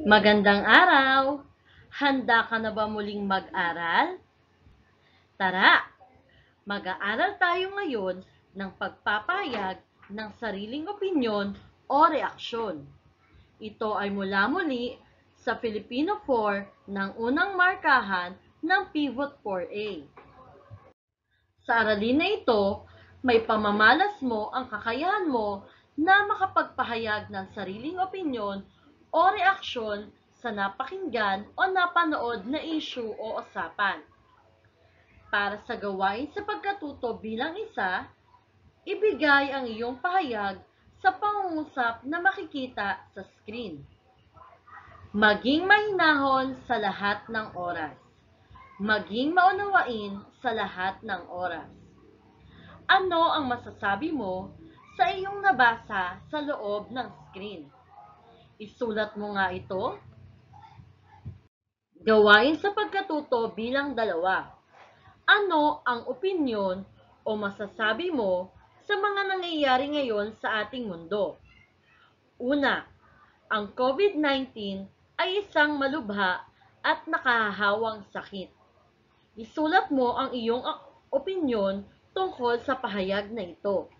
Magandang araw! Handa ka na ba muling mag-aral? Tara, mag-aaral tayo ngayon ng pagpapahayag ng sariling opinyon o reaksyon. Ito ay mula muli sa Filipino 4 ng unang markahan ng Pivot 4A. Sa aralin na ito, may pamamalas mo ang kakayahan mo na makapagpahayag ng sariling opinyon o reaksyon sa napakinggan o napanood na issue o usapan. Para sa gawain sa pagkatuto bilang isa, ibigay ang iyong pahayag sa pangungusap na makikita sa screen. Maging mahinahon sa lahat ng oras. Maging maunawain sa lahat ng oras. Ano ang masasabi mo sa iyong nabasa sa loob ng screen? Isulat mo nga ito. Gawain sa pagkatuto bilang 2. Ano ang opinyon o masasabi mo sa mga nangyayari ngayon sa ating mundo? Una, ang COVID-19 ay isang malubha at nakahahawang sakit. Isulat mo ang iyong opinyon tungkol sa pahayag na ito.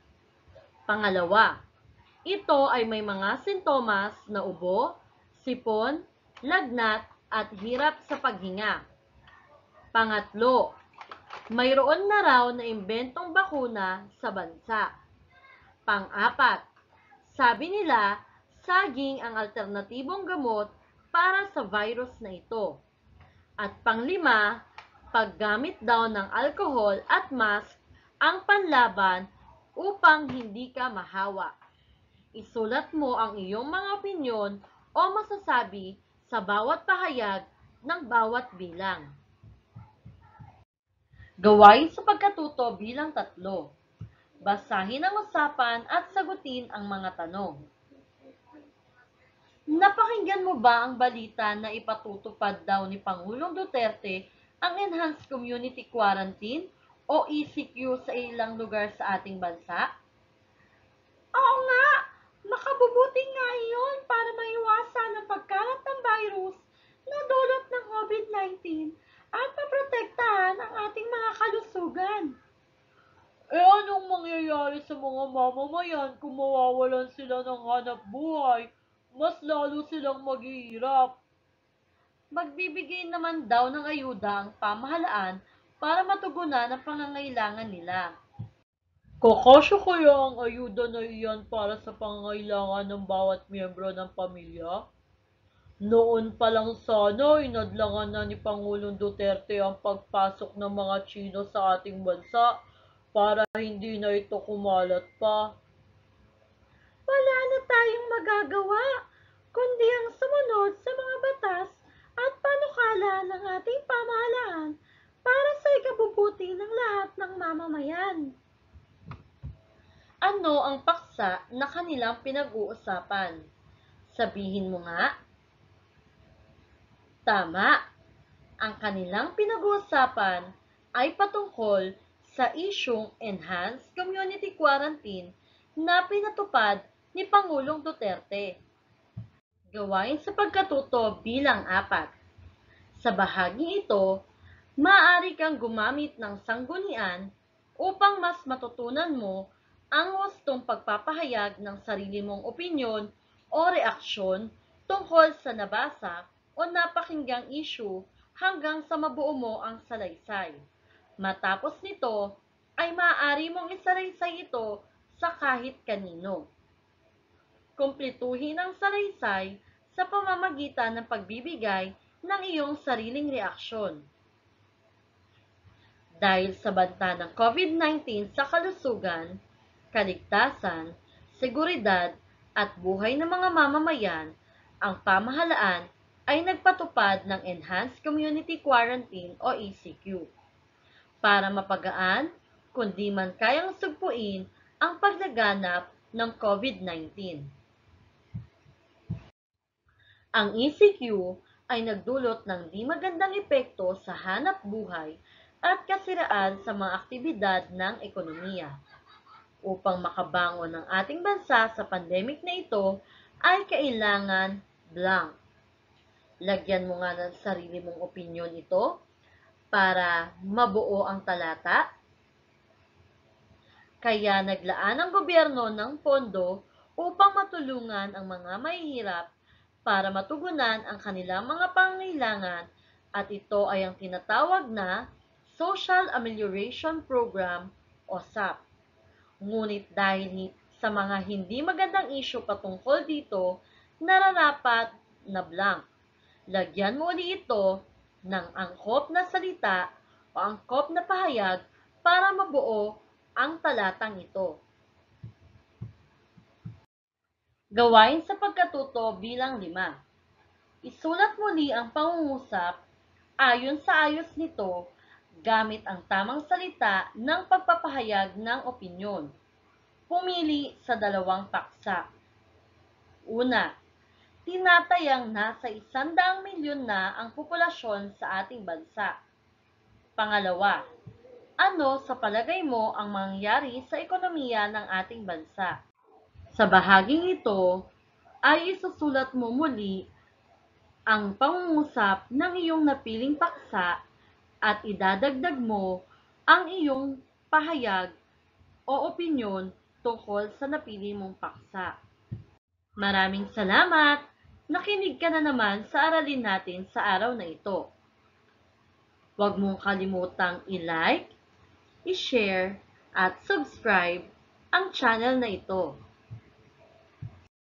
Pangalawa, ito ay may mga sintomas na ubo, sipon, lagnat at hirap sa paghinga. Pangatlo, mayroon na raw na imbentong bakuna sa bansa. Pang-apat, sabi nila saging ang alternatibong gamot para sa virus na ito. At panglima, paggamit daw ng alcohol at mask ang panlaban upang hindi ka mahawa. Isulat mo ang iyong mga opinyon o masasabi sa bawat pahayag ng bawat bilang. Gawain sa pagkatuto bilang 3. Basahin ang usapan at sagutin ang mga tanong. Napakinggan mo ba ang balita na ipatutupad daw ni Pangulong Duterte ang Enhanced Community Quarantine o ECQ sa ilang lugar sa ating bansa? Oo nga, makabubuti nga iyon para maiwasan ang pagkalat ng virus na dulot ng COVID-19 at maprotektahan ang ating mga kalusugan. Anong mangyayari sa mga mamamayan kung mawawalan sila ng hanap buhay? Mas lalo silang maghihirap. Magbibigay naman daw ng ayuda ang pamahalaan para matugunan ang pangangailangan nila. Kakasya kaya ang ayuda na iyan para sa pangangailangan ng bawat miyembro ng pamilya? Noon pa lang sana inadlangan na ni Pangulong Duterte ang pagpasok ng mga Tsino sa ating bansa para hindi na ito kumalat pa. Wala na tayong magagawa, kundi ang sumunod sa mga batas at panukala ng ating pamahalaan para sa ikabubuti ng lahat ng mamamayan. Ano ang paksa na kanilang pinag-uusapan? Sabihin mo nga. Tama. Ang kanilang pinag-uusapan ay patungkol sa isyung Enhanced Community Quarantine na pinatupad ni Pangulong Duterte. Gawain sa pagkatuto bilang 4. Sa bahaging ito, maaari kang gumamit ng sanggunian upang mas matutunan mo ang wastong pagpapahayag ng sarili mong opinyon o reaksyon tungkol sa nabasa o napakinggang issue hanggang sa mabuo mo ang salaysay. Matapos nito, ay maaari mong isalaysay ito sa kahit kanino. Kumpletuhin ang salaysay sa pamamagitan ng pagbibigay ng iyong sariling reaksyon. Dahil sa banta ng COVID-19 sa kalusugan, kaligtasan, seguridad at buhay ng mga mamamayan, ang pamahalaan ay nagpatupad ng Enhanced Community Quarantine o ECQ para mapagaan kundi man kayang sugpuin ang paglaganap ng COVID-19. Ang ECQ ay nagdulot ng di magandang epekto sa hanap buhay at kasiraan sa mga aktibidad ng ekonomiya. Upang makabangon ang ating bansa sa pandemic na ito, ay kailangan blank. Lagyan mo nga ng sarili mong opinyon ito para mabuo ang talata. Kaya naglaan ang gobyerno ng pondo upang matulungan ang mga mahihirap para matugunan ang kanilang mga pangangailangan, at ito ay ang tinatawag na Social Amelioration Program o SAP. Ngunit dahil sa mga hindi magandang isyu patungkol dito, nararapat na blank. Lagyan mo ulit ito ng angkop na salita o angkop na pahayag para mabuo ang talatang ito. Gawain sa pagkatuto bilang 5. Isulat muli ang pangungusap ayon sa ayos nito gamit ang tamang salita ng pagpapahayag ng opinyon. Pumili sa 2 paksa. Una, tinatayang nasa 100 milyon na ang populasyon sa ating bansa. Pangalawa, ano sa palagay mo ang mangyayari sa ekonomiya ng ating bansa? Sa bahaging ito ay isusulat mo muli ang pangungusap ng iyong napiling paksa at idadagdag mo ang iyong pahayag o opinyon tungkol sa napili mong paksa. Maraming salamat! Nakinig ka na naman sa aralin natin sa araw na ito. Huwag mong kalimutang i-like, i-share, at subscribe ang channel na ito.